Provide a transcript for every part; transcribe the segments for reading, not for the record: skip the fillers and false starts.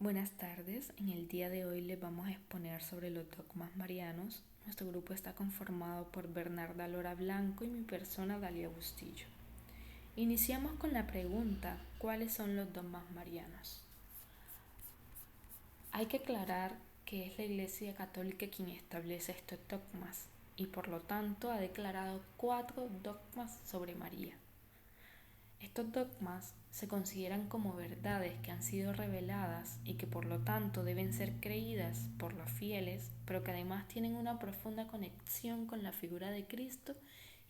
Buenas tardes, en el día de hoy les vamos a exponer sobre los dogmas marianos. Nuestro grupo está conformado por Bernarda Lora Blanco y mi persona Dalia Bustillo. Iniciamos con la pregunta, ¿cuáles son los dogmas marianos? Hay que aclarar que es la Iglesia Católica quien establece estos dogmas y por lo tanto ha declarado 4 dogmas sobre María. Estos dogmas se consideran como verdades que han sido reveladas y que por lo tanto deben ser creídas por los fieles, pero que además tienen una profunda conexión con la figura de Cristo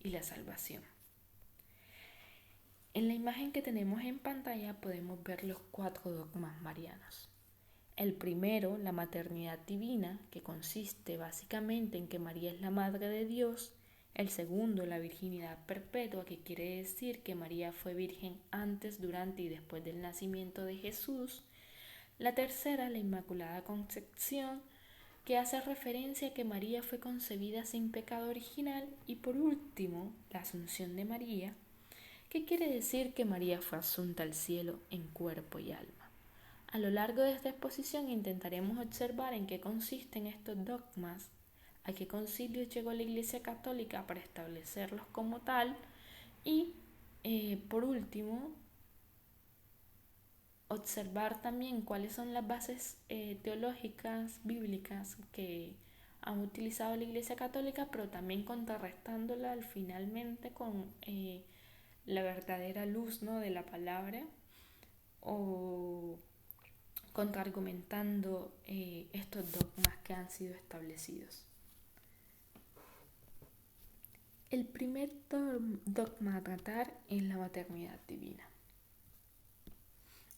y la salvación. En la imagen que tenemos en pantalla podemos ver los 4 dogmas marianos. El primero, la maternidad divina, que consiste básicamente en que María es la Madre de Dios. El segundo, la virginidad perpetua, que quiere decir que María fue virgen antes, durante y después del nacimiento de Jesús. La tercera, la Inmaculada Concepción, que hace referencia a que María fue concebida sin pecado original. Y por último, la Asunción de María, que quiere decir que María fue asunta al cielo en cuerpo y alma. A lo largo de esta exposición intentaremos observar en qué consisten estos dogmas, a qué concilio llegó la Iglesia Católica para establecerlos como tal y, por último, observar también cuáles son las bases teológicas, bíblicas que han utilizado la Iglesia Católica, pero también contrarrestándola finalmente con la verdadera luz, ¿no?, de la palabra, o contraargumentando estos dogmas que han sido establecidos. El primer dogma a tratar es la maternidad divina.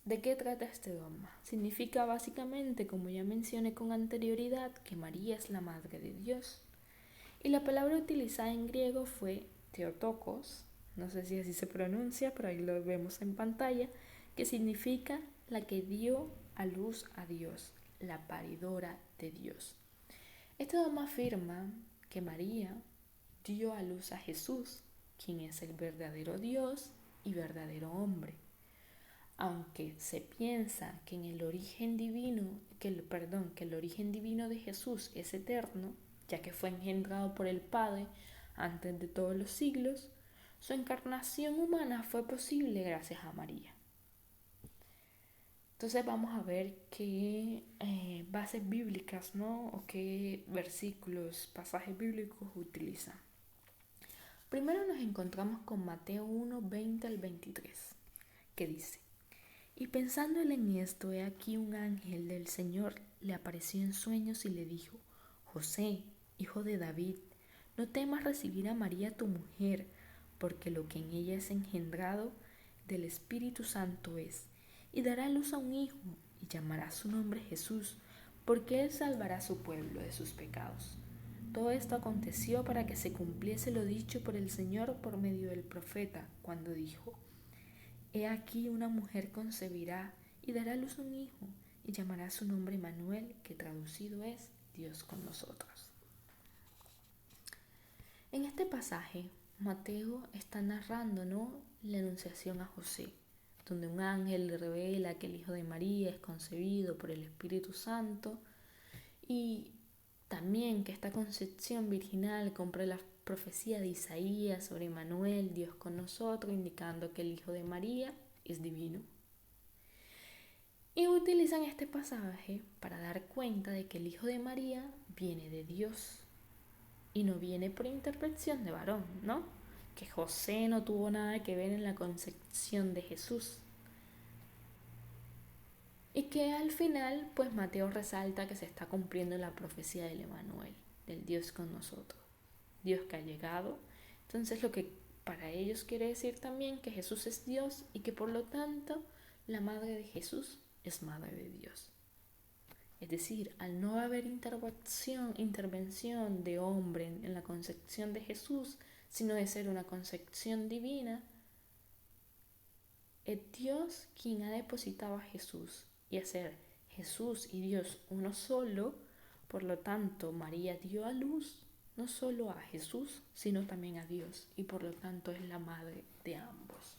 ¿De qué trata este dogma? Significa básicamente, como ya mencioné con anterioridad, que María es la Madre de Dios. Y la palabra utilizada en griego fue Theotokos, no sé si así se pronuncia, pero ahí lo vemos en pantalla, que significa la que dio a luz a Dios, la paridora de Dios. Este dogma afirma que María dio a luz a Jesús, quien es el verdadero Dios y verdadero hombre. Aunque se piensa que el origen divino de Jesús es eterno, ya que fue engendrado por el Padre antes de todos los siglos, su encarnación humana fue posible gracias a María. Entonces vamos a ver qué bases bíblicas, ¿no?, o qué versículos, pasajes bíblicos utilizan. Primero nos encontramos con Mateo 1, 20 al 23, que dice: Y pensando él en esto, he aquí un ángel del Señor le apareció en sueños y le dijo: José, hijo de David, no temas recibir a María tu mujer, porque lo que en ella es engendrado del Espíritu Santo es, y dará a luz a un hijo, y llamará su nombre Jesús, porque él salvará a su pueblo de sus pecados. Todo esto aconteció para que se cumpliese lo dicho por el Señor por medio del profeta, cuando dijo: He aquí una mujer concebirá y dará a luz un hijo, y llamará su nombre Emmanuel, que traducido es Dios con nosotros. En este pasaje, Mateo está narrando, ¿no?, la anunciación a José, donde un ángel le revela que el hijo de María es concebido por el Espíritu Santo y también que esta concepción virginal cumple la profecía de Isaías sobre Emmanuel, Dios con nosotros, indicando que el hijo de María es divino. Y utilizan este pasaje para dar cuenta de que el hijo de María viene de Dios y no viene por intervención de varón, ¿no? Que José no tuvo nada que ver en la concepción de Jesús. Y que al final, pues Mateo resalta que se está cumpliendo la profecía del Emmanuel, del Dios con nosotros, Dios que ha llegado. Entonces lo que para ellos quiere decir también que Jesús es Dios y que por lo tanto la madre de Jesús es madre de Dios. Es decir, al no haber intervención de hombre en la concepción de Jesús, sino de ser una concepción divina, es Dios quien ha depositado a Jesús, y hacer Jesús y Dios uno solo. Por lo tanto, María dio a luz no solo a Jesús, sino también a Dios, y por lo tanto es la madre de ambos.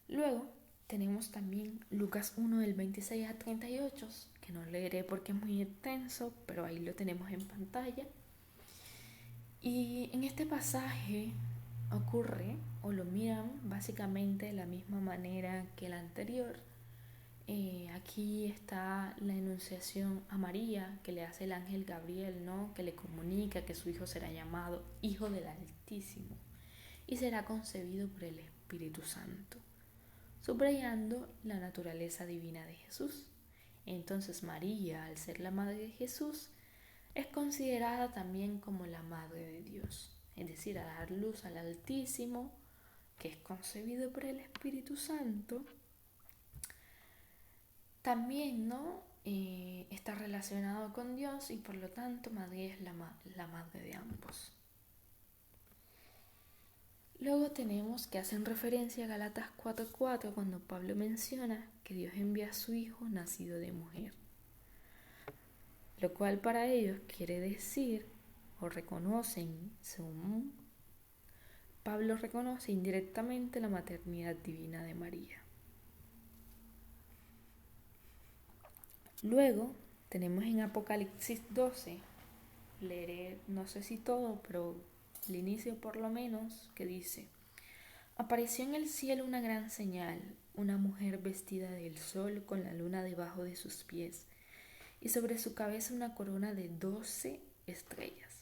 Luego tenemos también Lucas 1 del 26 a 38, que no leeré porque es muy extenso, pero ahí lo tenemos en pantalla. Y en este pasaje ocurre o lo miran básicamente de la misma manera que el anterior. Aquí está la enunciación a María que le hace el ángel Gabriel, ¿no? Que le comunica que su hijo será llamado Hijo del Altísimo y será concebido por el Espíritu Santo, subrayando la naturaleza divina de Jesús. Entonces María, al ser la madre de Jesús, es considerada también como la madre de Dios, es decir, a dar luz al Altísimo, que es concebido por el Espíritu Santo. También, ¿no? Está relacionado con Dios y por lo tanto María es la madre de ambos. Luego tenemos que hacen referencia a Gálatas 4:4 cuando Pablo menciona que Dios envía a su Hijo nacido de mujer, lo cual para ellos quiere decir o reconocen, según Pablo reconoce indirectamente la maternidad divina de María. Luego tenemos en Apocalipsis 12, leeré no sé si todo, pero el inicio por lo menos, que dice: apareció en el cielo una gran señal, una mujer vestida del sol con la luna debajo de sus pies y sobre su cabeza una corona de 12 estrellas.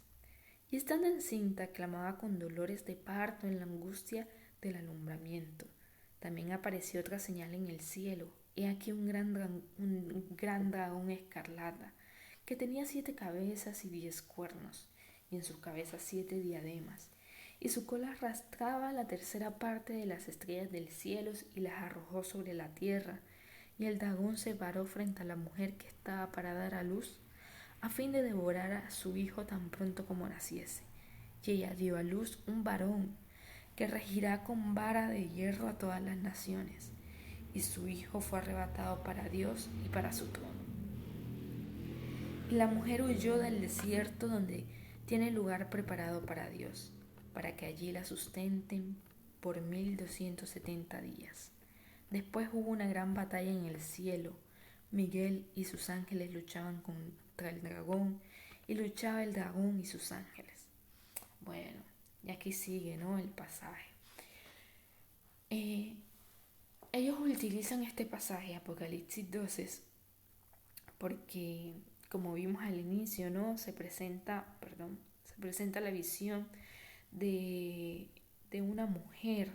Y estando encinta clamaba con dolores de parto en la angustia del alumbramiento. También apareció otra señal en el cielo. He aquí un gran dragón escarlata, que tenía 7 cabezas y 10 cuernos, y en sus cabezas 7 diademas, y su cola arrastraba la tercera parte de las estrellas del cielo y las arrojó sobre la tierra. Y el dragón se paró frente a la mujer que estaba para dar a luz, a fin de devorar a su hijo tan pronto como naciese. Y ella dio a luz un varón, que regirá con vara de hierro a todas las naciones, y su hijo fue arrebatado para Dios y para su trono. Y la mujer huyó del desierto donde tiene lugar preparado para Dios, para que allí la sustenten por 1270 días. Después hubo una gran batalla en el cielo. Miguel y sus ángeles luchaban contra el dragón, y luchaba el dragón y sus ángeles. Bueno, y aquí sigue, ¿no?, el pasaje. Ellos utilizan este pasaje, Apocalipsis 12, porque, como vimos al inicio, ¿no?, se presenta la visión de una mujer.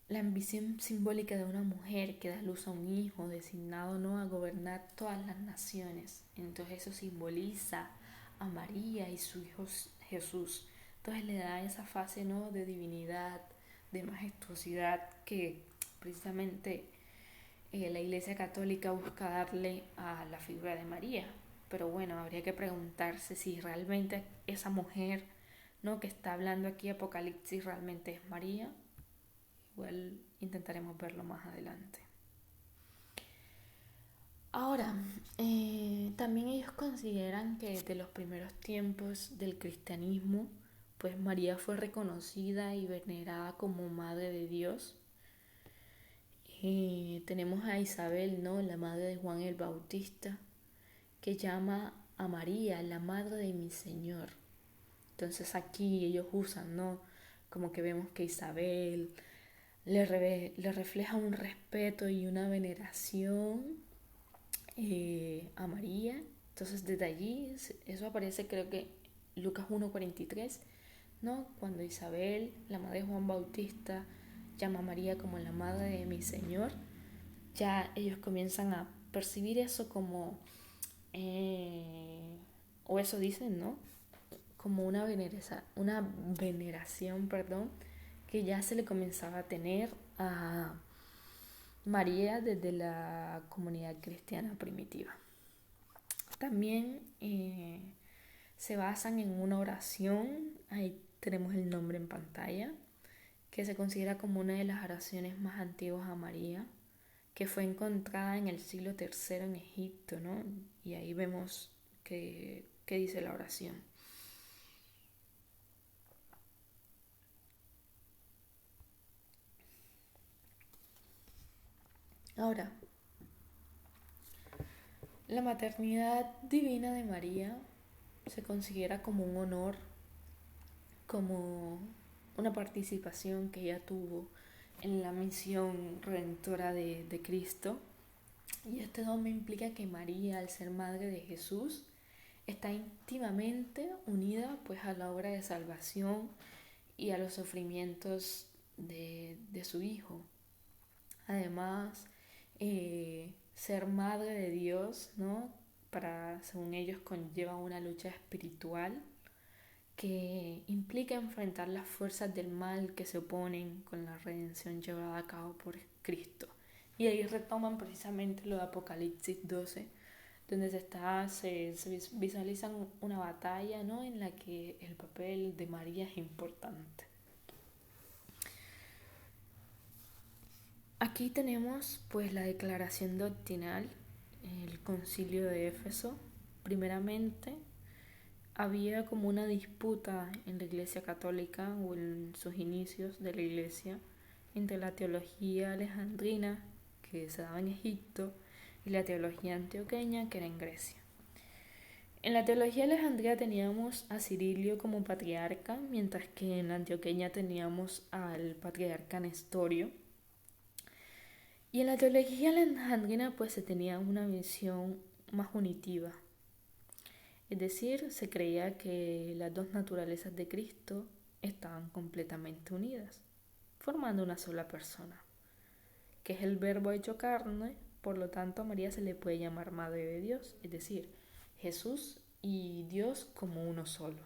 La visión simbólica de una mujer que da luz a un hijo designado, ¿no?, a gobernar todas las naciones. Entonces eso simboliza a María y su hijo Jesús. Entonces le da esa fase, ¿no?, de divinidad, de majestuosidad que precisamente la Iglesia Católica busca darle a la figura de María. Pero bueno, habría que preguntarse si realmente esa mujer, ¿no?, que está hablando aquí Apocalipsis realmente es María. Igual intentaremos verlo más adelante. Ahora, también ellos consideran que desde los primeros tiempos del cristianismo, pues María fue reconocida y venerada como Madre de Dios. Tenemos a Isabel, ¿no?, la madre de Juan el Bautista, que llama a María la Madre de mi Señor. Entonces aquí ellos usan, ¿no?, como que vemos que Isabel le refleja un respeto y una veneración a María. Entonces desde allí, eso aparece creo que Lucas 1:43, ¿no?, cuando Isabel, la madre de Juan Bautista, llama a María como la madre de mi Señor. Ya ellos comienzan a percibir eso como, o eso dicen, ¿no?, como una veneración, que ya se le comenzaba a tener a María desde la comunidad cristiana primitiva. También se basan en una oración, ahí tenemos el nombre en pantalla, que se considera como una de las oraciones más antiguas a María, que fue encontrada en el siglo III en Egipto, ¿no? Y ahí vemos que dice la oración. Ahora, la maternidad divina de María se considera como un honor, como una participación que ella tuvo en la misión redentora de Cristo. Y este don me implica que María, al ser madre de Jesús, está íntimamente unida pues a la obra de salvación y a los sufrimientos de su hijo. Además, ser madre de Dios, ¿no? Según ellos, conlleva una lucha espiritual que implica enfrentar las fuerzas del mal que se oponen con la redención llevada a cabo por Cristo. Y ahí retoman precisamente lo de Apocalipsis 12, donde se visualiza una batalla, ¿no? En la que el papel de María es importante. Aquí tenemos pues la declaración doctrinal, el concilio de Éfeso. Primeramente, había como una disputa en la Iglesia Católica o en sus inicios de la Iglesia entre la teología alejandrina, que se daba en Egipto, y la teología antioqueña, que era en Grecia. En la teología alejandrina teníamos a Cirilio como patriarca, mientras que en la antioqueña teníamos al patriarca Nestorio. Y en la teología alejandrina pues se tenía una visión más unitiva. Es decir, se creía que las dos naturalezas de Cristo estaban completamente unidas, formando una sola persona, que es el Verbo hecho carne. Por lo tanto, a María se le puede llamar Madre de Dios, es decir, Jesús y Dios como uno solo.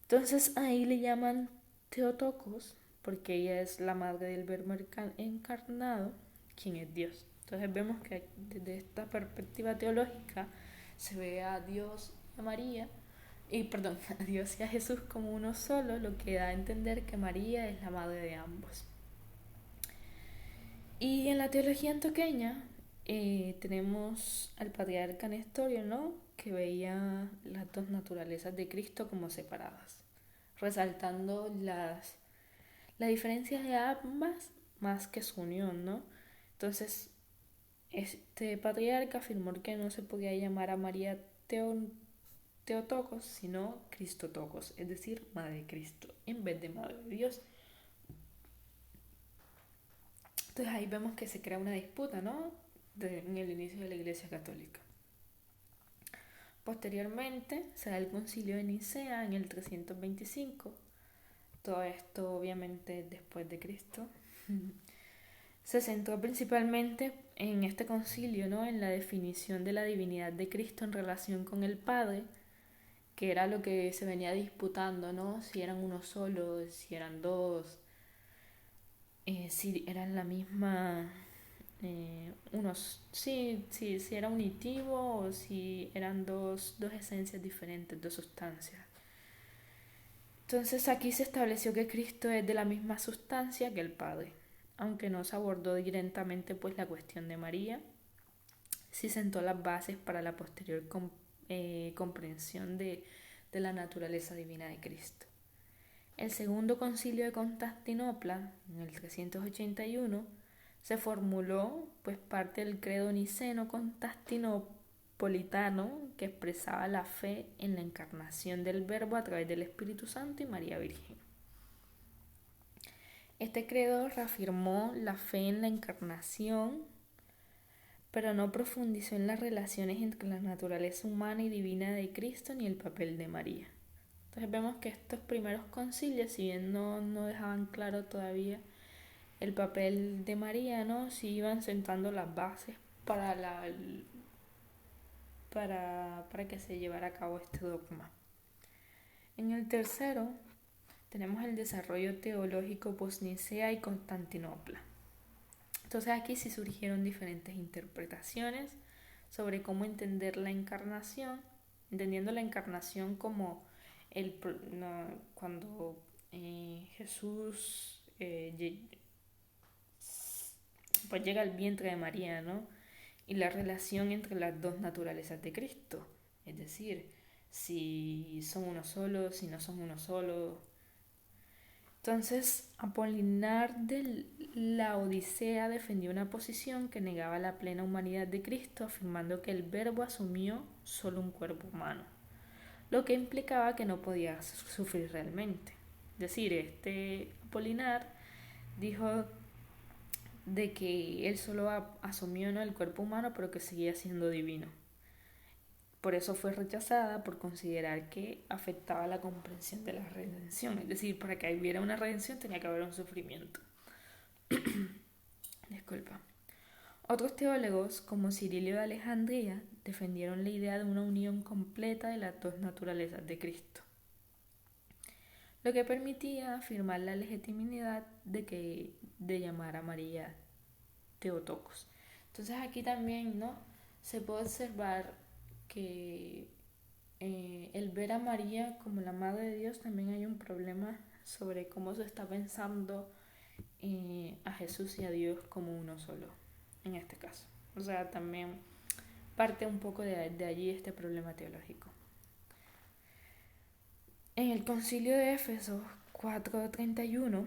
Entonces ahí le llaman Theotokos, porque ella es la madre del Verbo encarnado, quien es Dios. Entonces vemos que desde esta perspectiva teológica se ve a Dios y a María, a Dios y a Jesús como uno solo, lo que da a entender que María es la madre de ambos. Y en la teología antioqueña tenemos al patriarca Nestorio, ¿no? Que veía las dos naturalezas de Cristo como separadas, resaltando la diferencia de ambas más que su unión, ¿no? Entonces, este patriarca afirmó que no se podía llamar a María Teotokos, sino Cristotokos, es decir, Madre de Cristo, en vez de Madre de Dios. Entonces ahí vemos que se crea una disputa, ¿no? En el inicio de la Iglesia Católica. Posteriormente se da el concilio de Nicea en el 325. Todo esto obviamente después de Cristo. Se centró principalmente en este concilio, ¿no? En la definición de la divinidad de Cristo en relación con el Padre, que era lo que se venía disputando, ¿no? Si eran uno solo, si eran dos, si eran la misma, si era unitivo o si eran dos esencias diferentes, dos sustancias. Entonces aquí se estableció que Cristo es de la misma sustancia que el Padre, aunque no se abordó directamente pues la cuestión de María, sí sentó las bases para la posterior comprensión de la naturaleza divina de Cristo. El segundo concilio de Constantinopla, en el 381, se formuló pues parte del credo niceno constantinopolitano que expresaba la fe en la encarnación del Verbo a través del Espíritu Santo y María Virgen. Este credo reafirmó la fe en la encarnación, pero no profundizó en las relaciones entre la naturaleza humana y divina de Cristo ni el papel de María. Entonces vemos que estos primeros concilios, si bien no dejaban claro todavía el papel de María, ¿no? Sí iban sentando las bases para que se llevara a cabo este dogma. En el tercero tenemos el desarrollo teológico post-Nicea y Constantinopla. Entonces aquí sí surgieron diferentes interpretaciones sobre cómo entender la encarnación, entendiendo la encarnación como cuando Jesús pues llega al vientre de María, ¿no? Y la relación entre las dos naturalezas de Cristo, es decir, si son uno solo, si no son uno solo. Entonces, Apolinar de la Odisea defendió una posición que negaba la plena humanidad de Cristo, afirmando que el Verbo asumió solo un cuerpo humano, lo que implicaba que no podía sufrir realmente. Es decir, este Apolinar dijo de que él solo asumió, ¿no?, el cuerpo humano, pero que seguía siendo divino. Por eso fue rechazada, por considerar que afectaba la comprensión de la redención. Es decir, para que hubiera una redención tenía que haber un sufrimiento. Disculpa. Otros teólogos, como Cirilio de Alejandría, defendieron la idea de una unión completa de las dos naturalezas de Cristo, lo que permitía afirmar la legitimidad de llamar a María Theotokos. Entonces aquí también, ¿no?, se puede observar que el ver a María como la Madre de Dios, también hay un problema sobre cómo se está pensando a Jesús y a Dios como uno solo, en este caso. O sea, también parte un poco de allí este problema teológico. En el concilio de Éfeso 431,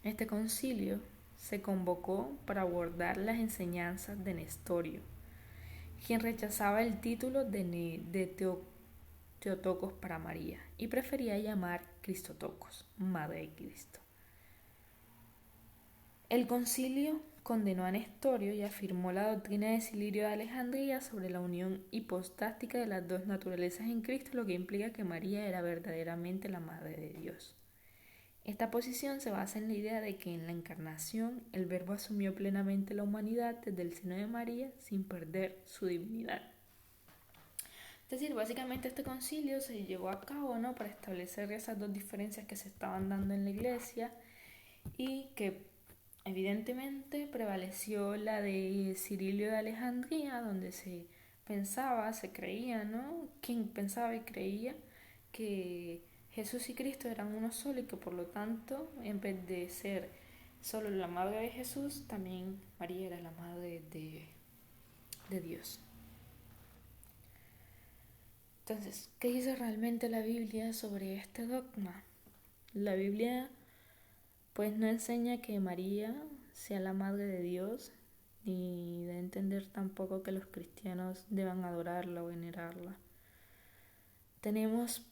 este concilio se convocó para abordar las enseñanzas de Nestorio, quien rechazaba el título de Theotokos para María y prefería llamar Cristotokos, Madre de Cristo. El concilio condenó a Nestorio y afirmó la doctrina de Cirilio de Alejandría sobre la unión hipostática de las dos naturalezas en Cristo, lo que implica que María era verdaderamente la Madre de Dios. Esta posición se basa en la idea de que en la encarnación el Verbo asumió plenamente la humanidad desde el seno de María sin perder su divinidad. Es decir, básicamente este concilio se llevó a cabo, ¿no?, para establecer esas dos diferencias que se estaban dando en la iglesia, y que evidentemente prevaleció la de Cirilio de Alejandría, donde se creía, ¿no?, quien pensaba y creía que Jesús y Cristo eran uno solo, y que por lo tanto, en vez de ser solo la madre de Jesús, también María era la madre de Dios. Entonces, ¿qué dice realmente la Biblia sobre este dogma? La Biblia pues no enseña que María sea la madre de Dios, ni da a entender tampoco que los cristianos deban adorarla o venerarla. Tenemos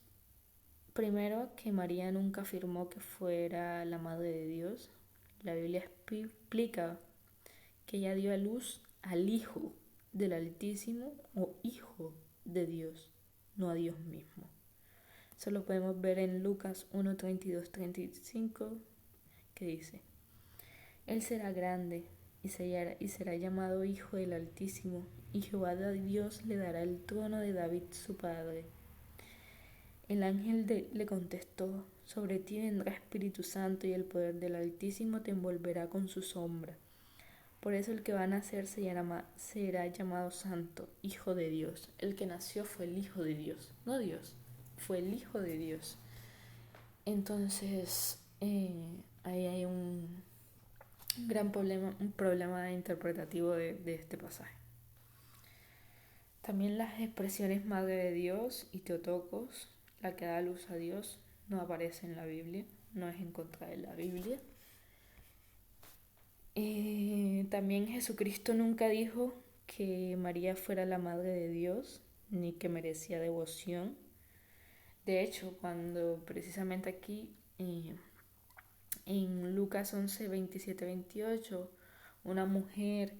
primero que María nunca afirmó que fuera la madre de Dios. La Biblia explica que ella dio a luz al Hijo del Altísimo, o Hijo de Dios, no a Dios mismo. Eso lo podemos ver en Lucas 1, 32, 35, que dice: Él será grande y será llamado Hijo del Altísimo, y Jehová de Dios le dará el trono de David su padre. El ángel le contestó: sobre ti vendrá Espíritu Santo, y el poder del Altísimo te envolverá con su sombra. Por eso el que va a nacer será llamado Santo, Hijo de Dios. El que nació fue el Hijo de Dios, no Dios, fue el Hijo de Dios. Entonces, ahí hay un gran problema interpretativo de este pasaje. También las expresiones Madre de Dios y Theotokos, la que da luz a Dios, no aparece en la Biblia, no es en contra de la Biblia. También Jesucristo nunca dijo que María fuera la Madre de Dios, ni que merecía devoción. De hecho, cuando precisamente aquí, en Lucas 11, 27, 28, una mujer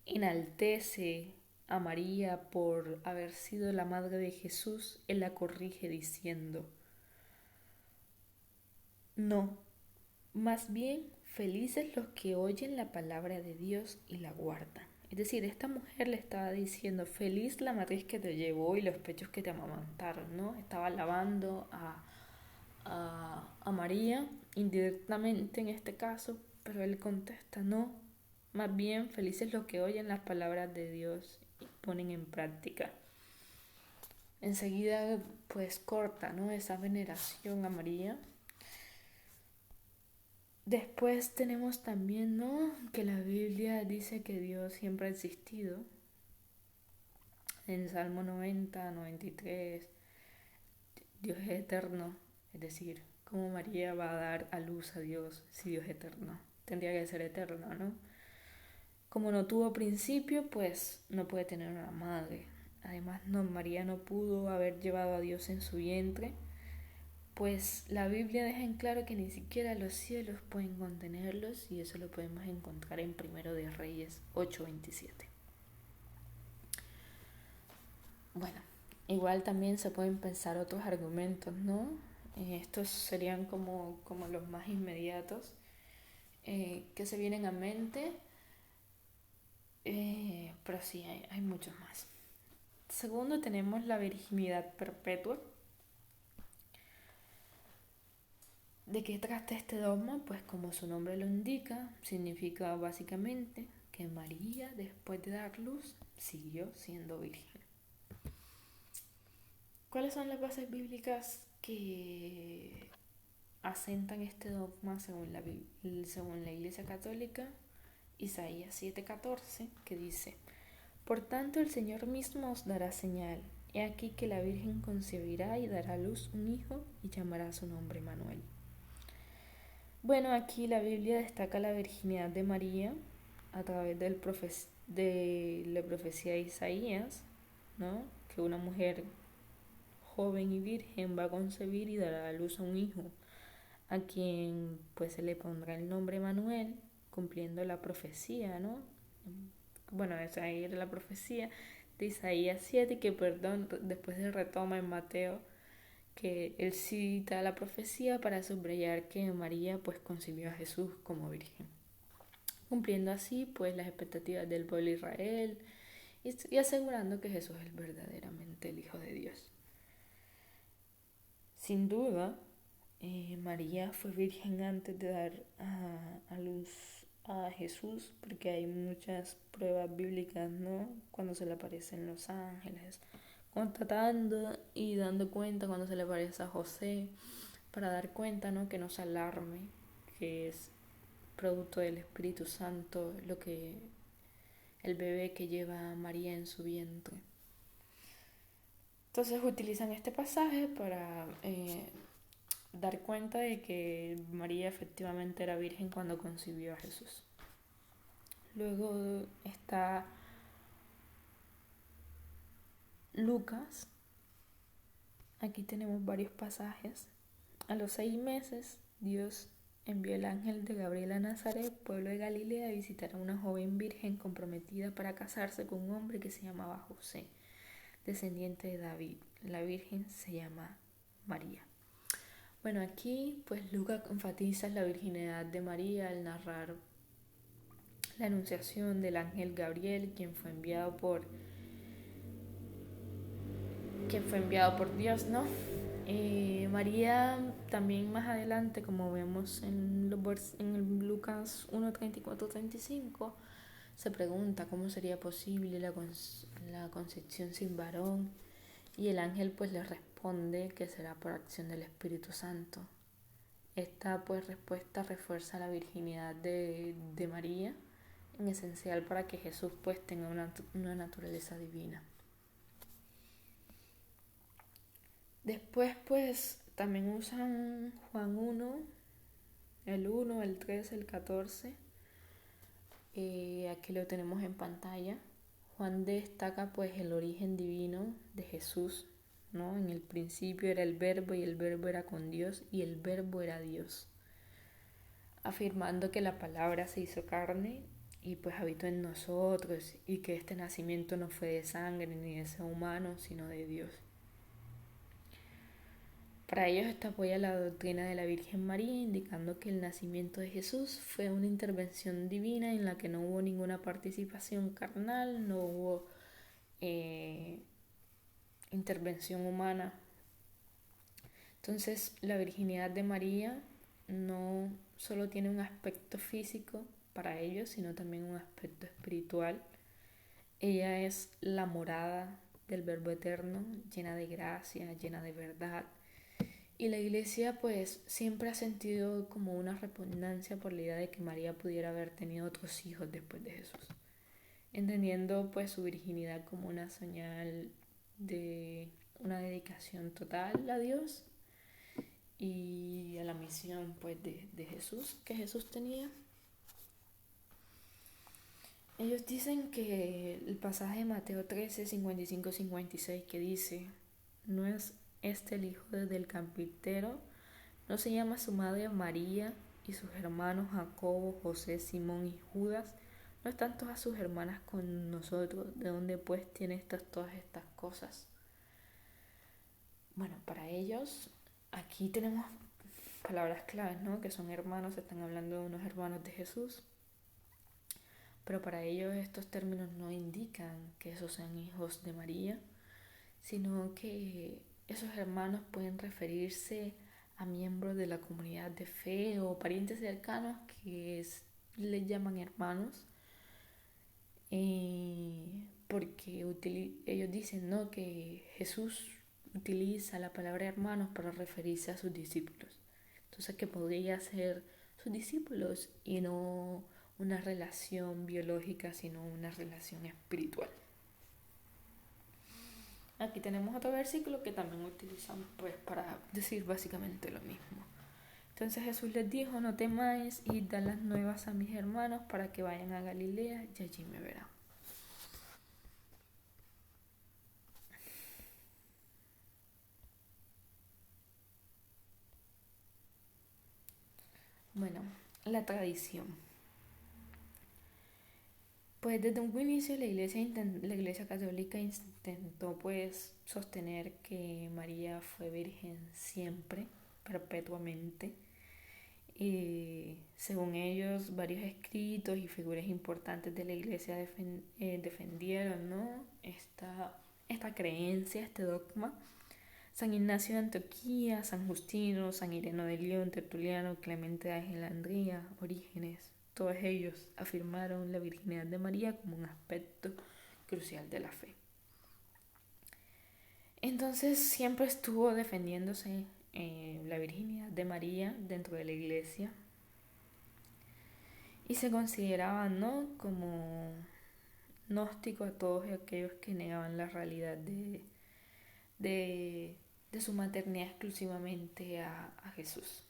enaltece a María por haber sido la madre de Jesús, él la corrige diciendo: no, más bien felices los que oyen la palabra de Dios y la guardan. Es decir, esta mujer le estaba diciendo: feliz la matriz que te llevó y los pechos que te amamantaron, ¿no? Estaba alabando a María indirectamente en este caso, pero él contesta: no, más bien felices los que oyen las palabras de Dios y ponen en práctica. Enseguida pues corta, ¿no?, esa veneración a María. Después tenemos también, ¿no?, que la Biblia dice que Dios siempre ha existido. En Salmo 90, 93, Dios es eterno, es decir, ¿Cómo María va a dar a luz a Dios si Dios es eterno? Tendría que ser eterno, ¿no? Como no tuvo principio, pues no puede tener una madre. Además, no, María no pudo haber llevado a Dios en su vientre, pues la Biblia deja en claro que ni siquiera los cielos pueden contenerlos, y eso lo podemos encontrar en Primero de Reyes 8:27. Bueno, igual también se pueden pensar otros argumentos, ¿no? Estos serían como los más inmediatos que se vienen a mente, pero sí, hay muchos más. Segundo, tenemos la virginidad perpetua. ¿De qué trata este dogma? Pues como su nombre lo indica, significa básicamente que María, después de dar luz, siguió siendo virgen. ¿Cuáles son las bases bíblicas que asentan este dogma según la Iglesia Católica? Isaías 7:14, que dice: Por tanto el Señor mismo os dará señal. He aquí que la Virgen concebirá y dará a luz un hijo y llamará su nombre Manuel. Bueno, aquí la Biblia destaca la virginidad de María a través de la profecía de Isaías, ¿no? Que una mujer joven y virgen va a concebir y dará a luz a un hijo, a quien pues se le pondrá el nombre Manuel, cumpliendo la profecía, ¿no? Bueno, esa era la profecía de Isaías 7, que después se retoma en Mateo, que él cita la profecía para subrayar que María pues concibió a Jesús como virgen, cumpliendo así pues las expectativas del pueblo de Israel y asegurando que Jesús es verdaderamente el Hijo de Dios. Sin duda, María fue virgen antes de dar a luz a Jesús, porque hay muchas pruebas bíblicas, ¿no? Cuando se le aparecen los ángeles, constatando y dando cuenta cuando se le aparece a José, para dar cuenta, ¿no? Que no se alarme, que es producto del Espíritu Santo el bebé que lleva María en su vientre. Entonces utilizan este pasaje para dar cuenta de que María efectivamente era virgen cuando concibió a Jesús. Luego está Lucas. Aquí tenemos varios pasajes. A los 6 meses, Dios envió el ángel de Gabriel a Nazaret, pueblo de Galilea, a visitar a una joven virgen comprometida para casarse con un hombre que se llamaba José, descendiente de David. La virgen se llama María. Bueno, aquí pues Lucas enfatiza la virginidad de María al narrar la anunciación del ángel Gabriel, quien fue enviado por Dios, ¿no? María también más adelante, como vemos en Lucas 1:34-35, se pregunta cómo sería posible la concepción sin varón, y el ángel pues le responde que será por acción del Espíritu Santo. Esta pues respuesta refuerza la virginidad de María, en esencial para que Jesús pues tenga una naturaleza divina. Después pues también usan Juan 1, el 3, el 14. Aquí lo tenemos en pantalla. Juan destaca pues el origen divino de Jesús, ¿no? En el principio era el verbo, y el verbo era con Dios, y el verbo era Dios, afirmando que la palabra se hizo carne y pues habitó en nosotros, y que este nacimiento no fue de sangre ni de ser humano, sino de Dios. Para ellos esto apoya la doctrina de la Virgen María, indicando que el nacimiento de Jesús fue una intervención divina en la que no hubo ninguna participación carnal, no hubo intervención humana. Entonces la virginidad de María no solo tiene un aspecto físico para ellos, sino también un aspecto espiritual. Ella es la morada del Verbo Eterno, llena de gracia, llena de verdad. Y la Iglesia pues siempre ha sentido como una repugnancia por la idea de que María pudiera haber tenido otros hijos después de Jesús, entendiendo pues su virginidad como una señal de una dedicación total a Dios y a la misión pues de Jesús que Jesús tenía. Ellos dicen que el pasaje de Mateo 13, 55-56 que dice: ¿no es este el hijo del carpintero? ¿No se llama su madre María y sus hermanos Jacobo, José, Simón y Judas? ¿No están todas sus hermanas con nosotros? ¿De dónde pues tiene todas estas cosas? Bueno, para ellos aquí tenemos palabras claves, ¿no? Que son hermanos, se están hablando de unos hermanos de Jesús. Pero para ellos estos términos no indican que esos sean hijos de María, sino que esos hermanos pueden referirse a miembros de la comunidad de fe o parientes cercanos que les llaman hermanos, porque ellos dicen, ¿no?, que Jesús utiliza la palabra hermanos para referirse a sus discípulos. Entonces que podría ser sus discípulos y no una relación biológica, sino una relación espiritual. Aquí tenemos otro versículo que también utilizamos pues para decir básicamente lo mismo. Entonces Jesús les dijo: no temáis, id dar las nuevas a mis hermanos para que vayan a Galilea y allí me verán. Bueno, la tradición. Pues desde un inicio la iglesia católica intentó pues sostener que María fue virgen siempre, perpetuamente. Y según ellos, varios escritos y figuras importantes de la iglesia defendieron, ¿no?, esta creencia, este dogma. San Ignacio de Antioquía, San Justino, San Ireno de León, Tertuliano, Clemente de Alejandría, Orígenes, todos ellos afirmaron la virginidad de María como un aspecto crucial de la fe. Entonces siempre estuvo defendiéndose la virginidad de María dentro de la iglesia y se consideraban, ¿no?, como gnósticos a todos aquellos que negaban la realidad de su maternidad exclusivamente a Jesús.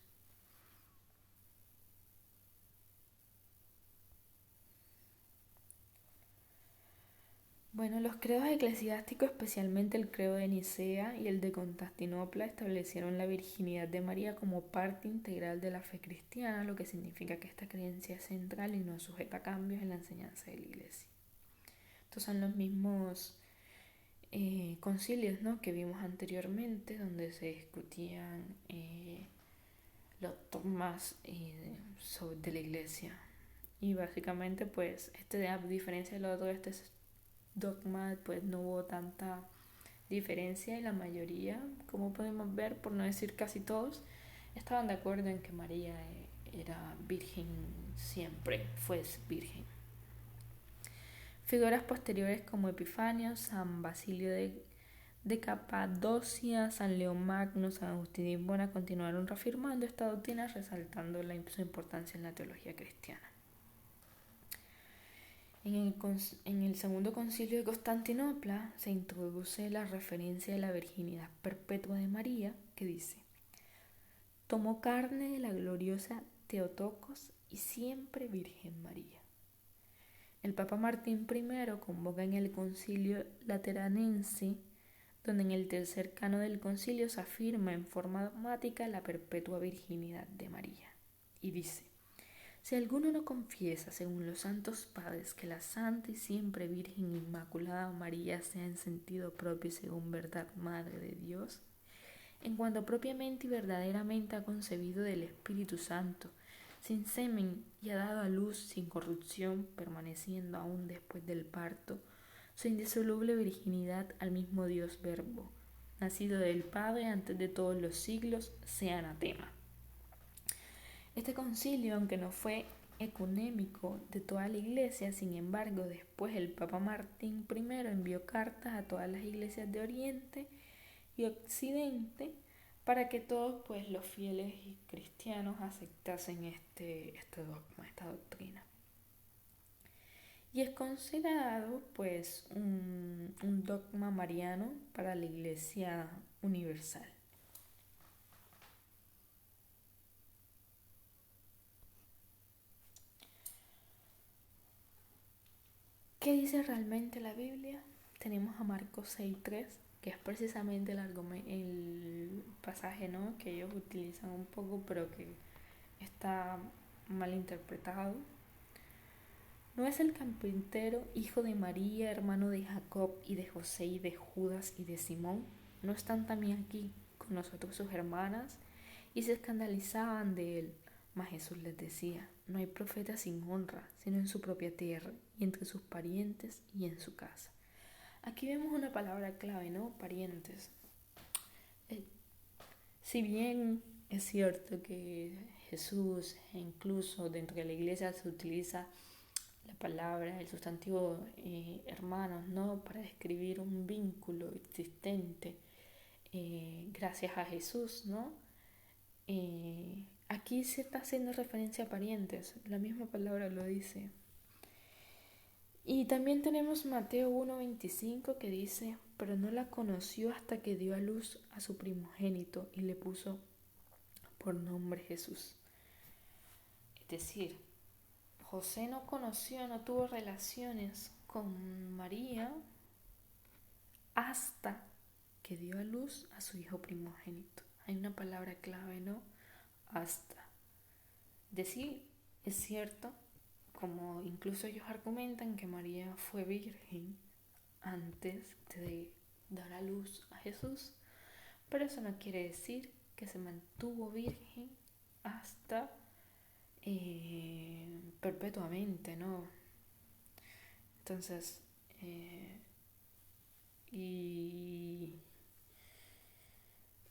Bueno, los credos eclesiásticos, especialmente el credo de Nicea y el de Constantinopla, establecieron la virginidad de María como parte integral de la fe cristiana, lo que significa que esta creencia es central y no sujeta a cambios en la enseñanza de la iglesia. Estos son los mismos concilios, ¿no?, que vimos anteriormente, donde se discutían los dogmas de la iglesia. Y básicamente, pues, a diferencia del otro, este dogma, pues no hubo tanta diferencia y la mayoría, como podemos ver, por no decir casi todos, estaban de acuerdo en que María era virgen siempre, fue virgen. Figuras posteriores como Epifanio, San Basilio de Capadocia, San León Magno, San Agustín de Hipona continuaron reafirmando esta doctrina, resaltando su importancia en la teología cristiana. En el segundo concilio de Constantinopla se introduce la referencia de la virginidad perpetua de María, que dice: tomó carne de la gloriosa Theotokos y siempre Virgen María. El Papa Martín I convoca en el concilio lateranense, donde en el tercer cano del concilio se afirma en forma dogmática la perpetua virginidad de María, y dice: si alguno no confiesa, según los santos padres, que la santa y siempre Virgen Inmaculada María sea en sentido propio y según verdad Madre de Dios, en cuanto propiamente y verdaderamente ha concebido del Espíritu Santo, sin semen, y ha dado a luz sin corrupción, permaneciendo aún después del parto, su indisoluble virginidad al mismo Dios Verbo, nacido del Padre antes de todos los siglos, sea anatema. Este concilio, aunque no fue ecuménico de toda la iglesia, sin embargo, después el Papa Martín I envió cartas a todas las iglesias de Oriente y Occidente para que todos, pues, los fieles y cristianos aceptasen este dogma, esta doctrina. Y es considerado, pues, un dogma mariano para la Iglesia universal. ¿Qué dice realmente la Biblia? Tenemos a Marcos 6:3, que es precisamente el pasaje, ¿no?, que ellos utilizan un poco, pero que está mal interpretado. ¿No es el carpintero hijo de María, hermano de Jacob y de José y de Judas y de Simón? ¿No están también aquí con nosotros sus hermanas? Y se escandalizaban de él. Mas Jesús les decía: no hay profeta sin honra, sino en su propia tierra, y entre sus parientes y en su casa. Aquí vemos una palabra clave, ¿no? Parientes. Si bien es cierto que Jesús, incluso dentro de la iglesia, se utiliza la palabra, el sustantivo hermanos, ¿no?, para describir un vínculo existente gracias a Jesús, ¿no? Aquí se está haciendo referencia a parientes, la misma palabra lo dice. Y también tenemos Mateo 1:25 que dice: pero no la conoció hasta que dio a luz a su primogénito y le puso por nombre Jesús. Es decir, José no conoció, no tuvo relaciones con María hasta que dio a luz a su hijo primogénito. Hay una palabra clave, ¿no? Hasta. Decir, es cierto, como incluso ellos argumentan, que María fue virgen antes de dar a luz a Jesús, pero eso no quiere decir que se mantuvo virgen hasta perpetuamente, ¿no? Entonces, y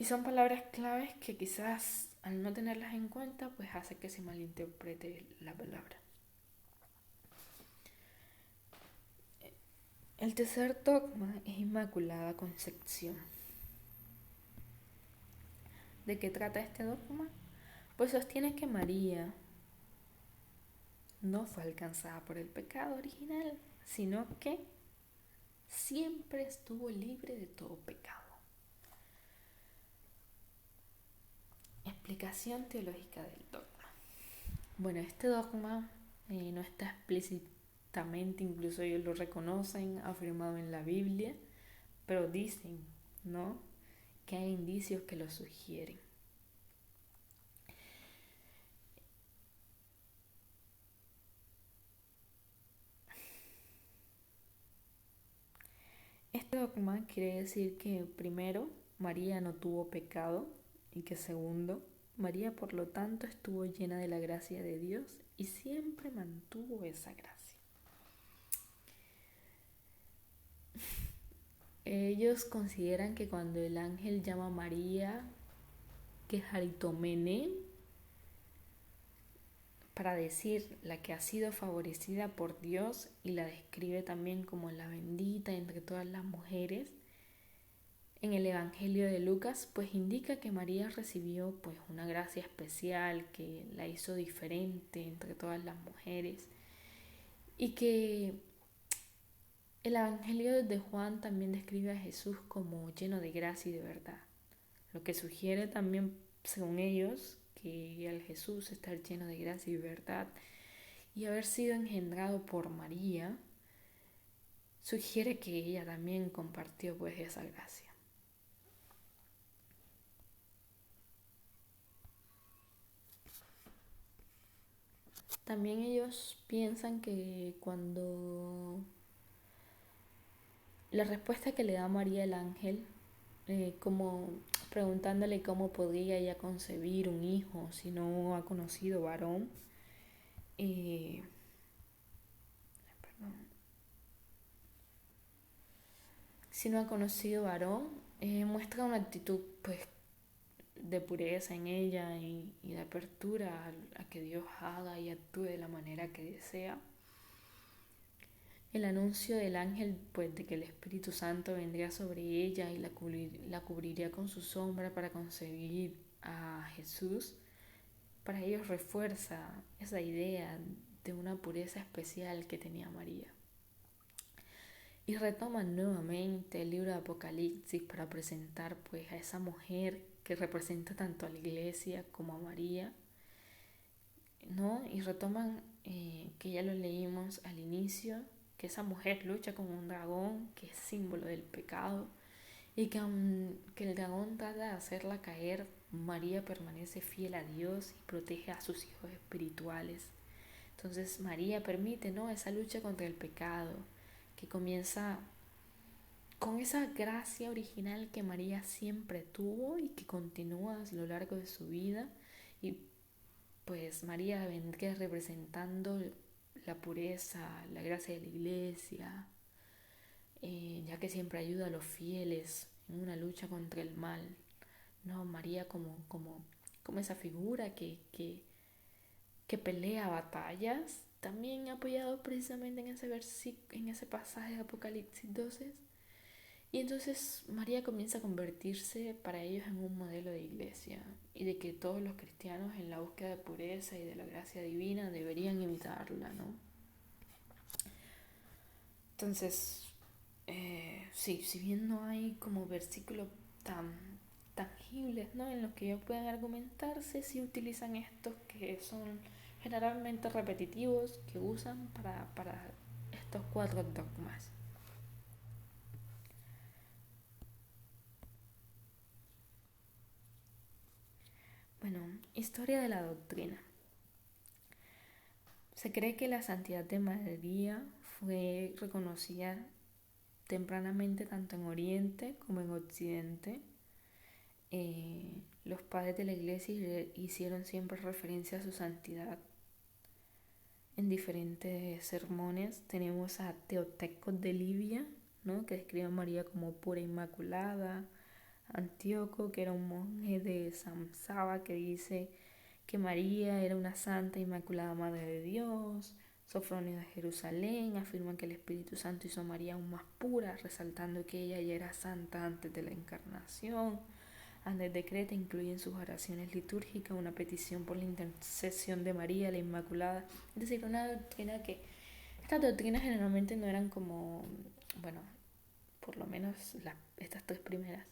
son palabras claves que quizás al no tenerlas en cuenta, pues hace que se malinterprete la palabra. El tercer dogma es Inmaculada Concepción. ¿De qué trata este dogma? Pues sostiene que María no fue alcanzada por el pecado original, sino que siempre estuvo libre de todo pecado. Explicación teológica del dogma. Bueno, este dogma no está explícitamente, incluso ellos lo reconocen, afirmado en la Biblia, pero dicen, ¿no?, que hay indicios que lo sugieren. Este dogma quiere decir que, primero, María no tuvo pecado, y que, segundo, María por lo tanto estuvo llena de la gracia de Dios y siempre mantuvo esa gracia. Ellos consideran que cuando el ángel llama a María que Jaritomene, para decir la que ha sido favorecida por Dios, y la describe también como la bendita entre todas las mujeres, en el Evangelio de Lucas, pues indica que María recibió pues una gracia especial que la hizo diferente entre todas las mujeres, y que el Evangelio de Juan también describe a Jesús como lleno de gracia y de verdad, lo que sugiere también, según ellos, que al Jesús estar lleno de gracia y verdad y haber sido engendrado por María, sugiere que ella también compartió pues esa gracia. También ellos piensan que cuando la respuesta que le da María el ángel, como preguntándole cómo podría ella concebir un hijo si no ha conocido varón, muestra una actitud pues de pureza en ella y de apertura a que Dios haga y actúe de la manera que desea. El anuncio del ángel pues de que el Espíritu Santo vendría sobre ella y la cubriría con su sombra para concebir a Jesús, para ellos refuerza esa idea de una pureza especial que tenía María. Y retoman nuevamente el libro de Apocalipsis para presentar pues a esa mujer que representa tanto a la iglesia como a María, ¿no? Y retoman, que ya lo leímos al inicio, que esa mujer lucha con un dragón que es símbolo del pecado y que aunque el dragón trata de hacerla caer, María permanece fiel a Dios y protege a sus hijos espirituales. Entonces María permite, ¿no?, esa lucha contra el pecado que comienza con esa gracia original que María siempre tuvo y que continúa a lo largo de su vida. Y pues María vendría representando la pureza, la gracia de la iglesia, ya que siempre ayuda a los fieles en una lucha contra el mal. No, María como esa figura que pelea batallas, también apoyado precisamente en en ese pasaje de Apocalipsis 12. Y entonces María comienza a convertirse para ellos en un modelo de iglesia y de que todos los cristianos en la búsqueda de pureza y de la gracia divina deberían imitarla, ¿no? Entonces, sí, si bien no hay como versículos tan tangibles, ¿no?, en los que ellos puedan argumentarse, sí utilizan estos que son generalmente repetitivos, que usan para estos 4 dogmas. Bueno, historia de la doctrina. Se cree que la santidad de María fue reconocida tempranamente tanto en Oriente como en Occidente. Los padres de la iglesia hicieron siempre referencia a su santidad en diferentes sermones. Tenemos a Teoteco de Libia, ¿no?, que describe a María como pura e inmaculada. Antíoco, que era un monje de Samsaba, que dice que María era una santa e inmaculada madre de Dios. Sofronio de Jerusalén afirma que el Espíritu Santo hizo a María aún más pura, resaltando que ella ya era santa antes de la encarnación. Andrés de Creta incluye en sus oraciones litúrgicas una petición por la intercesión de María, la Inmaculada. Es decir, una doctrina que... Estas doctrinas generalmente no eran como, bueno, por lo menos estas 3 primeras,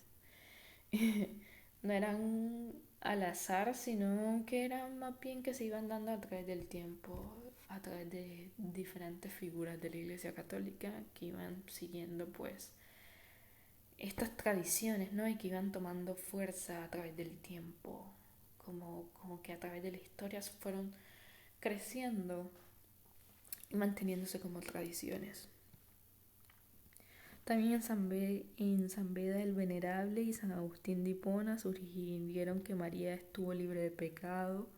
no eran al azar, sino que eran más bien que se iban dando a través del tiempo, a través de diferentes figuras de la Iglesia Católica que iban siguiendo pues estas tradiciones, ¿no?, y que iban tomando fuerza a través del tiempo, como que a través de la historia fueron creciendo y manteniéndose como tradiciones. También en San Beda el Venerable y San Agustín de Hipona sugirieron que María estuvo libre de pecado,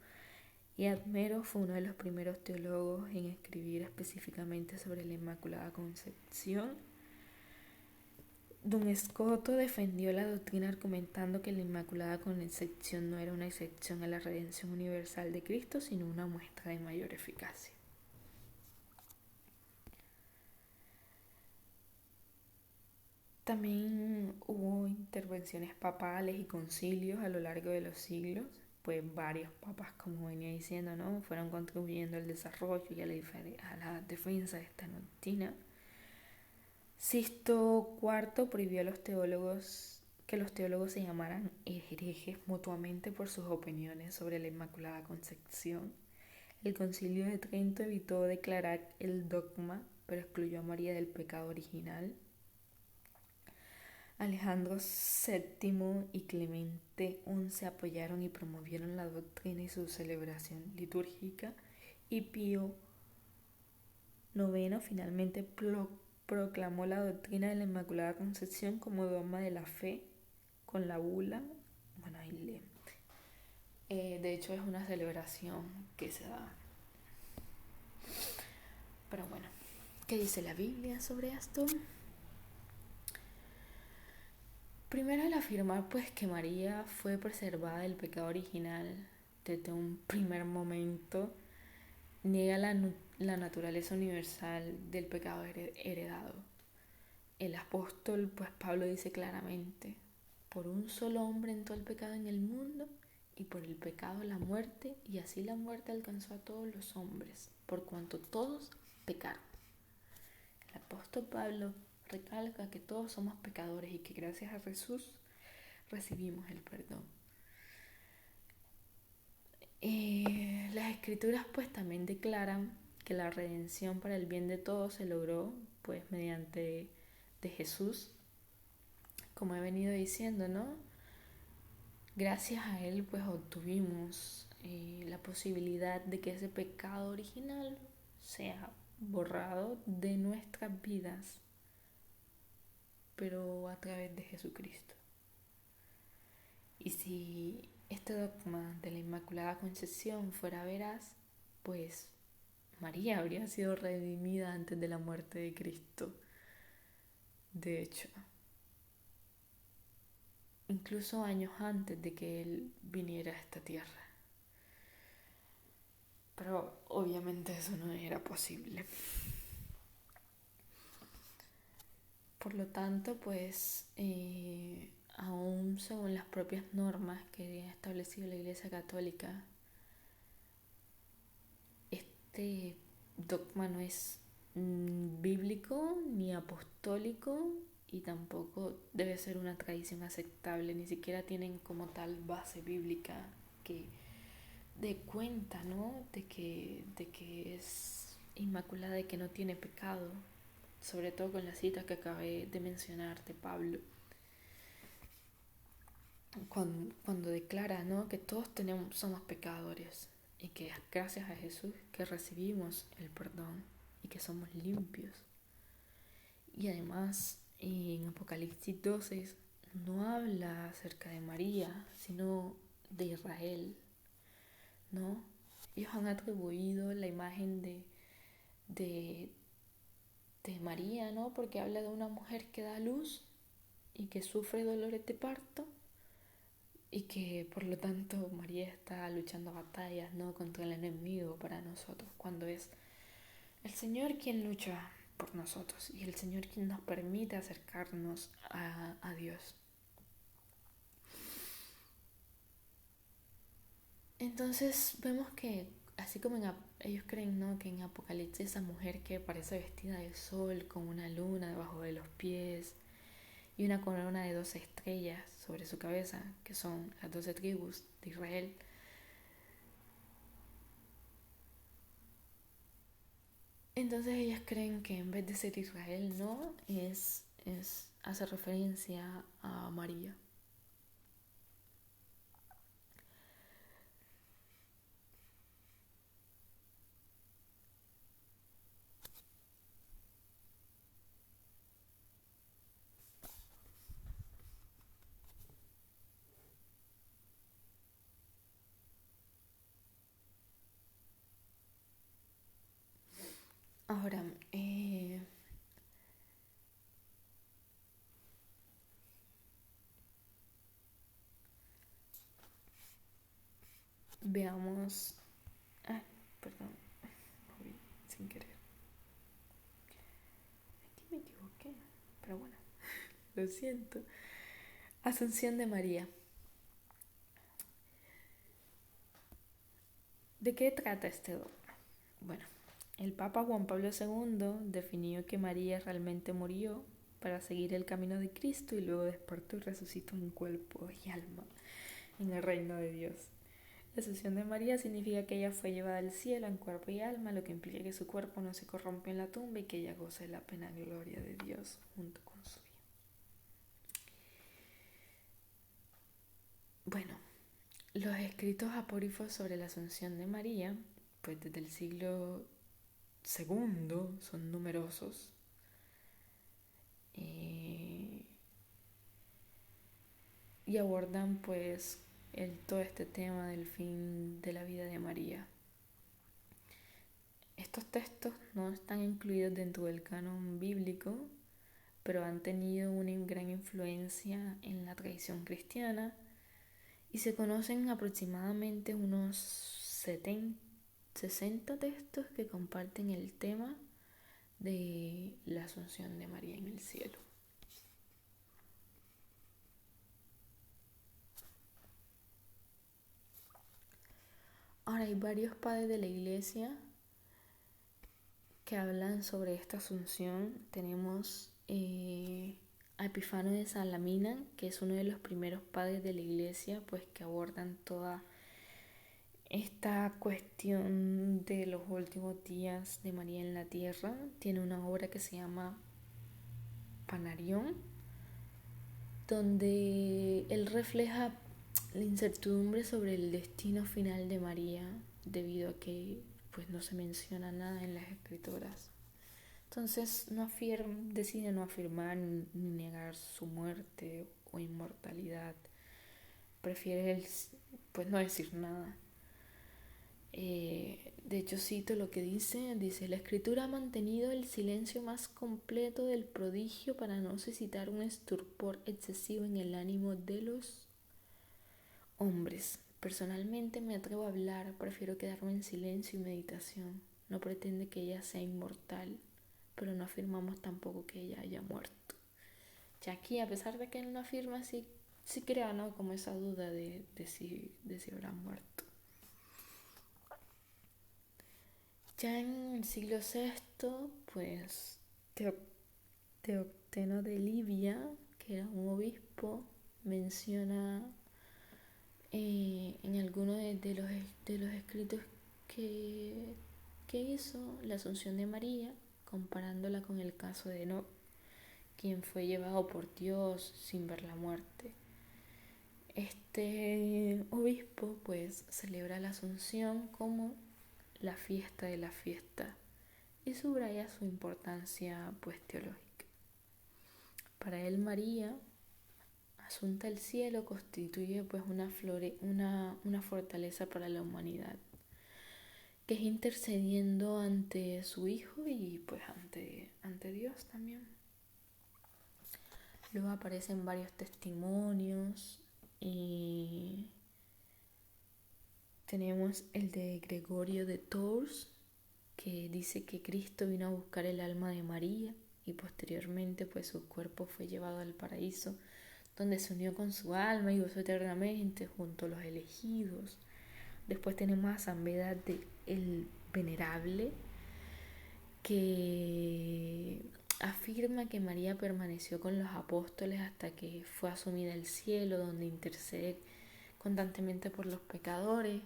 y Admero fue uno de los primeros teólogos en escribir específicamente sobre la Inmaculada Concepción. Don Escoto defendió la doctrina argumentando que la Inmaculada Concepción no era una excepción a la redención universal de Cristo, sino una muestra de mayor eficacia. También hubo intervenciones papales y concilios a lo largo de los siglos, pues varios papas, como venía diciendo, ¿no?, fueron contribuyendo al desarrollo y a la defensa de esta doctrina. Sisto IV prohibió a los teólogos que los teólogos se llamaran herejes mutuamente por sus opiniones sobre la Inmaculada Concepción. El Concilio de Trento evitó declarar el dogma, pero excluyó a María del pecado original. Alejandro VII y Clemente XI apoyaron y promovieron la doctrina y su celebración litúrgica, y Pío IX finalmente proclamó la doctrina de la Inmaculada Concepción como dogma de la fe con la bula. Bueno, de hecho es una celebración que se da. Pero bueno, ¿qué dice la Biblia sobre esto? Primero, al afirmar pues que María fue preservada del pecado original desde un primer momento, niega la naturaleza universal del pecado heredado. El apóstol pues Pablo dice claramente: por un solo hombre entró el pecado en el mundo, y por el pecado la muerte, y así la muerte alcanzó a todos los hombres, por cuanto todos pecaron. El apóstol Pablo recalca que todos somos pecadores y que gracias a Jesús recibimos el perdón. Las escrituras pues también declaran que la redención para el bien de todos se logró pues mediante de Jesús, como he venido diciendo, ¿no? Gracias a él pues obtuvimos la posibilidad de que ese pecado original sea borrado de nuestras vidas, pero a través de Jesucristo. Y si este dogma de la Inmaculada Concepción fuera veraz, pues María habría sido redimida antes de la muerte de Cristo. De hecho, incluso años antes de que Él viniera a esta tierra. Pero obviamente eso no era posible. Por lo tanto, pues aún según las propias normas que ha establecido la Iglesia Católica, este dogma no es bíblico ni apostólico y tampoco debe ser una tradición aceptable, ni siquiera tienen como tal base bíblica que dé cuenta, ¿no? de que es inmaculada, de que no tiene pecado, sobre todo con la cita que acabé de mencionar de Pablo, cuando declara, ¿no? que todos somos pecadores y que es gracias a Jesús que recibimos el perdón y que somos limpios. Y además en Apocalipsis 12 no habla acerca de María, sino de Israel, ¿no? Ellos han atribuido la imagen de, de María, ¿no? Porque habla de una mujer que da luz y que sufre dolores de parto y que por lo tanto María está luchando batallas, ¿no? contra el enemigo para nosotros, cuando es el Señor quien lucha por nosotros y el Señor quien nos permite acercarnos a Dios. Entonces vemos que así como ellos creen, ¿no? que en Apocalipsis esa mujer que parece vestida de sol con una luna debajo de los pies y una corona de 12 estrellas sobre su cabeza, que son las 12 tribus de Israel. Entonces ellas creen que en vez de ser Israel, ¿no? Hace referencia a María. Ahora, veamos... Ah, perdón, moví sin querer. Aquí me equivoqué, pero bueno, lo siento. Asunción de María. ¿De qué trata este dogma? Bueno, el Papa Juan Pablo II definió que María realmente murió para seguir el camino de Cristo y luego despertó y resucitó en cuerpo y alma en el reino de Dios. La Asunción de María significa que ella fue llevada al cielo en cuerpo y alma, lo que implica que su cuerpo no se corrompe en la tumba y que ella goce de la plena gloria de Dios junto con su Hijo. Bueno, los escritos apócrifos sobre la Asunción de María, pues desde el siglo II, son numerosos. Y abordan pues todo este tema del fin de la vida de María. Estos textos no están incluidos dentro del canon bíblico, pero han tenido una gran influencia en la tradición cristiana y se conocen aproximadamente unos 60 textos que comparten el tema de la Asunción de María en el cielo. Ahora hay varios padres de la iglesia que hablan sobre esta Asunción. Tenemos a Epifano de Salamina, que es uno de los primeros padres de la iglesia, pues que abordan toda esta cuestión de los últimos días de María en la tierra tiene una obra que se llama Panarión, donde él refleja la incertidumbre sobre el destino final de María, debido a que pues no se menciona nada en las escrituras. Entonces decide no afirmar ni negar su muerte o inmortalidad. Prefiere pues no decir nada. De hecho cito lo que dice: la escritura ha mantenido el silencio más completo del prodigio para no suscitar un estupor excesivo en el ánimo de los hombres. Personalmente me atrevo a hablar, prefiero quedarme en silencio y meditación. No pretende que ella sea inmortal, pero no afirmamos tampoco que ella haya muerto. Ya aquí, a pesar de que él no afirma, sí crea, ¿no?, como esa duda de si habrá muerto. Ya en el siglo VI, pues Teocteno de Libia, que era un obispo, menciona en alguno de los escritos que, que hizo la Asunción de María, comparándola con el caso de Enoc, quien fue llevado por Dios sin ver la muerte. Este obispo pues celebra la Asunción como la fiesta de la fiesta y subraya su importancia pues teológica. Para él María, asunta al cielo, constituye pues una fortaleza para la humanidad, que es intercediendo ante su Hijo y pues ante Dios también. Luego aparecen varios testimonios y tenemos el de Gregorio de Tours, que dice que Cristo vino a buscar el alma de María y posteriormente pues su cuerpo fue llevado al paraíso, donde se unió con su alma y gozó eternamente junto a los elegidos. Después tenemos a San Beda el Venerable, que afirma que María permaneció con los apóstoles hasta que fue asumida al cielo, donde intercede constantemente por los pecadores.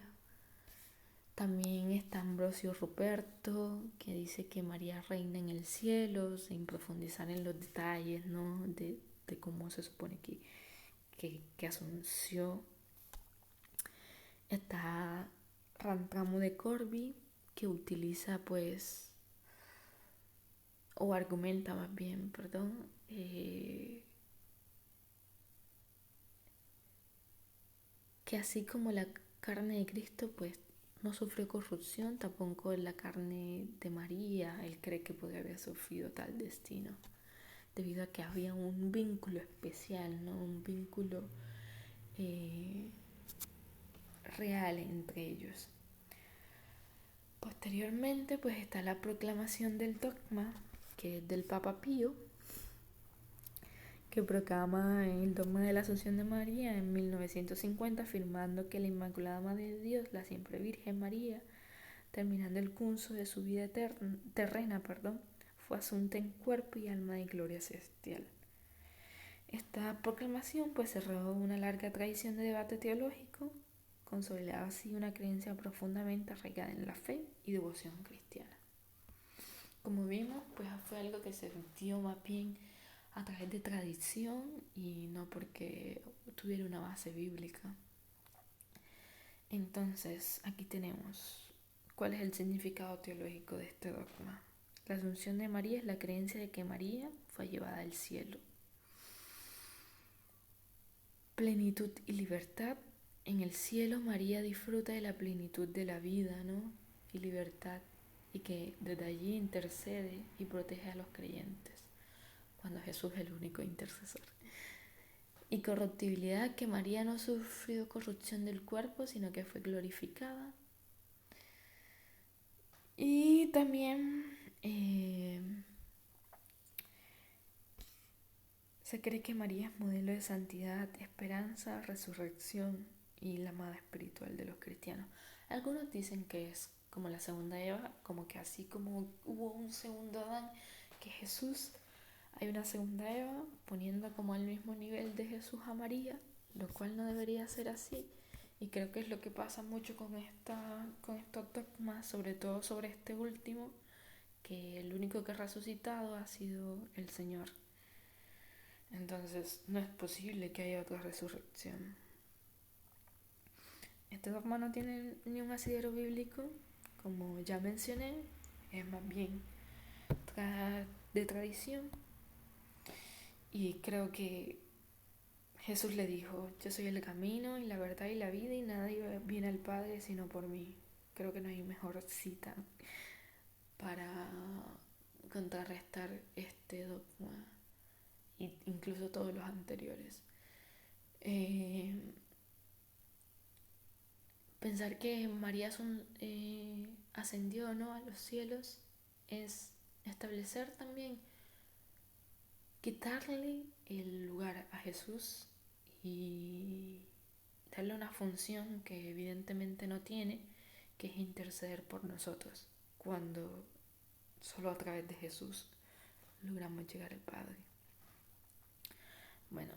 También está Ambrosio Ruperto, que dice que María reina en el cielo, sin profundizar en los detalles, ¿no?, de cómo se supone que asunció. Está Rantramo de Corby, que utiliza pues, o argumenta más bien, perdón, que así como la carne de Cristo pues no sufrió corrupción, tampoco la carne de María, él cree que podría haber sufrido tal destino, debido a que había un vínculo especial, ¿no?, un vínculo real entre ellos. Posteriormente pues está la proclamación del dogma, que es del Papa Pío, que proclama el dogma de la Asunción de María en 1950, afirmando que la Inmaculada Madre de Dios, la siempre Virgen María, terminando el curso de su vida terrena, fue asunta en cuerpo y alma de gloria celestial. Esta proclamación pues cerró una larga tradición de debate teológico, consolidaba así una creencia profundamente arraigada en la fe y devoción cristiana. Como vimos, pues fue algo que se dio más bien a través de tradición y no porque tuviera una base bíblica. Entonces, aquí tenemos cuál es el significado teológico de este dogma. La Asunción de María es la creencia de que María fue llevada al cielo. Plenitud y libertad. En el cielo María disfruta de la plenitud de la vida, ¿no?, y libertad, y que desde allí intercede y protege a los creyentes, cuando Jesús es el único intercesor. Y corruptibilidad, que María no sufrió corrupción del cuerpo, sino que fue glorificada. Y también se cree que María es modelo de santidad, esperanza, resurrección y la amada espiritual de los cristianos. Algunos dicen que es como la segunda Eva, como que así como hubo un segundo Adán, que Jesús, hay una segunda Eva, poniendo como al mismo nivel de Jesús a María, lo cual no debería ser así, Y creo que es lo que pasa mucho con estos dogmas, sobre todo sobre este último, que el único que ha resucitado ha sido el Señor. Entonces no es posible que haya otra resurrección. Este dogma no tiene ni un asidero bíblico, como ya mencioné, es más bien de tradición. Y creo que Jesús le dijo, yo soy el camino y la verdad y la vida y nadie viene al Padre sino por mí. Creo que no hay mejor cita para contrarrestar este dogma e incluso todos los anteriores. Eh, Pensar que María ascendió, ¿no?, a los cielos es establecer también, quitarle el lugar a Jesús y darle una función que evidentemente no tiene, que es interceder por nosotros, cuando solo a través de Jesús logramos llegar al Padre. Bueno,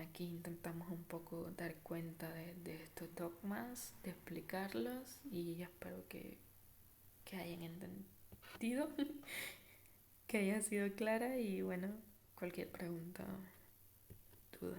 aquí intentamos un poco dar cuenta de estos dogmas, de explicarlos y espero que hayan entendido, que haya sido clara y bueno, cualquier pregunta, duda.